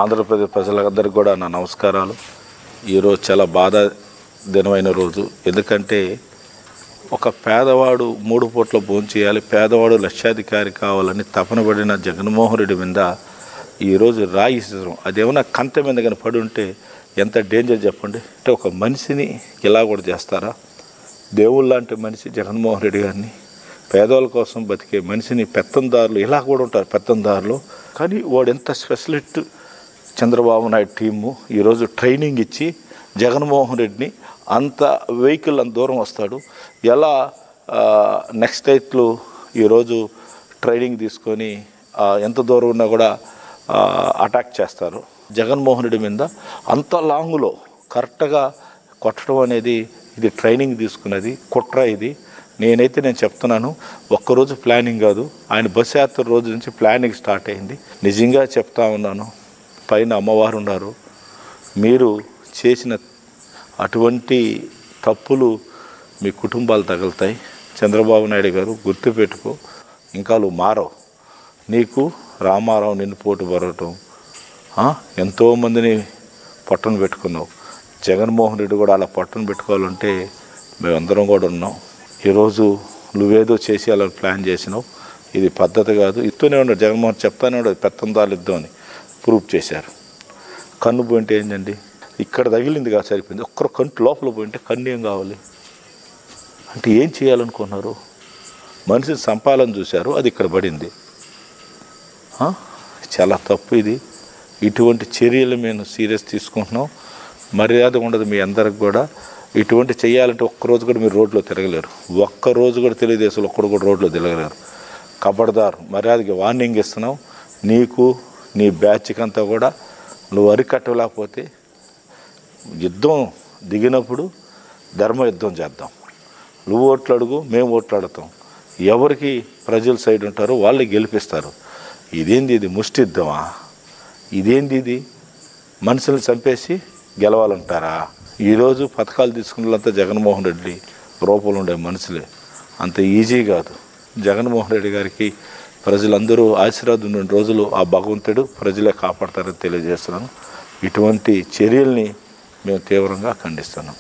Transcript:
ఆంధ్రప్రదేశ్ ప్రజలందరికీ కూడా నా నమస్కారాలు. ఈరోజు చాలా బాధ దినమైన రోజు. ఎందుకంటే ఒక పేదవాడు 3 పూట్ల భోంచేయాలి, పేదవాడు లక్షాధికారి కావాలని తపన పడిన జగన్మోహన్ రెడ్డి మీద ఈరోజు రాయి ఇస్తాం. అదేమన్నా కంట మీద కానీ పడి ఉంటే ఎంత డేంజర్ చెప్పండి. అంటే ఒక మనిషిని ఇలా కూడా చేస్తారా? దేవుళ్ళ లాంటి మనిషి జగన్మోహన్ రెడ్డి గారిని, పేదవాళ్ళ కోసం బతికే మనిషిని పెత్తందారులు ఇలా కూడా ఉంటారు, పెత్తందారులు. కానీ వాడు ఎంత స్పెషలిస్ట్ చంద్రబాబు నాయుడు టీము ఈరోజు ట్రైనింగ్ ఇచ్చి జగన్మోహన్ రెడ్డిని అంత వెహికల్ అంత దూరం వస్తాడు ఎలా నెక్స్ట్ డేట్లు ఈరోజు ట్రైనింగ్ తీసుకొని ఎంత దూరం ఉన్నా కూడా అటాక్ చేస్తారు. జగన్మోహన్ రెడ్డి మీద అంత లాంగ్లో కరెక్ట్గా కొట్టడం అనేది ఇది ట్రైనింగ్ తీసుకున్నది కుట్ర. ఇది నేను చెప్తున్నాను, ఒక్కరోజు ప్లానింగ్ కాదు, ఆయన బస్ యాత్ర రోజు నుంచి ప్లానింగ్ స్టార్ట్ అయింది. నిజంగా చెప్తా ఉన్నాను, పైన అమ్మవారు ఉన్నారు. మీరు చేసిన అటువంటి తప్పులు మీ కుటుంబాలు తగులుతాయి. చంద్రబాబు నాయుడు గారు గుర్తుపెట్టుకో, ఇంకా నువ్వు మారవు. నీకు రామారావు నిన్ను పోటు పడటం, ఎంతోమందిని పట్టున పెట్టుకున్నావు. జగన్మోహన్ రెడ్డి కూడా అలా పట్టున పెట్టుకోవాలంటే మేమందరం కూడా ఉన్నాం. ఈరోజు నువ్వేదో చేసి అలా ప్లాన్ చేసినావు. ఇది పద్ధతి కాదు. ఇస్తూనే ఉన్నాడు జగన్మోహన్, చెప్తానే ఉన్నాడు పెత్తందాలు ఇద్దాం అని ప్రూవ్ చేశారు. కన్ను పోయింటే ఏంటండి, ఇక్కడ తగిలింది కాదు సరిపోయింది. ఒక్కరు కంటి లోపల పోయింటే కన్ను ఏం కావాలి అంటే ఏం చేయాలనుకున్నారు? మనిషిని సంపాలని చూశారు, అది ఇక్కడ పడింది. చాలా తప్పు ఇది. ఇటువంటి చర్యలు మేము సీరియస్ తీసుకుంటున్నాం. మర్యాద ఉండదు మీ అందరికి కూడా. ఇటువంటి చేయాలంటే ఒక్కరోజు కూడా మీరు రోడ్లో తిరగలేరు. ఒక్కరోజు కూడా తెలుగుదేశంలో ఒక్కడు కూడా రోడ్లో తిరగలేరు. కబడ్దారు, మర్యాదకి వార్నింగ్ ఇస్తున్నాం. నీకు నీ బ్యాచ్కి అంతా కూడా నువ్వు అరికట్టలేకపోతే యుద్ధం దిగినప్పుడు ధర్మ యుద్ధం చేద్దాం. నువ్వు ఓట్లు అడుగు, మేము ఓట్లు అడుగుతాం. ఎవరికి ప్రజల సైడ్ ఉంటారో వాళ్ళే గెలిపిస్తారు. ఇదేంది ఇది ముష్టిద్దామా? ఇదేంది ఇది? మనుషుల్ని చంపేసి గెలవాలంటారా? ఈరోజు పథకాలు తీసుకున్నదంతా జగన్మోహన్ రెడ్డి రూపంలో ఉండే మనుషులే. అంత ఈజీ కాదు. జగన్మోహన్ రెడ్డి గారికి ప్రజలందరూ ఆశీర్వాదం ఉన్న రోజులు ఆ భగవంతుడు ప్రజలే కాపాడతారని తెలియజేస్తున్నాను. ఇటువంటి చర్యల్ని మేము తీవ్రంగా ఖండిస్తున్నాం.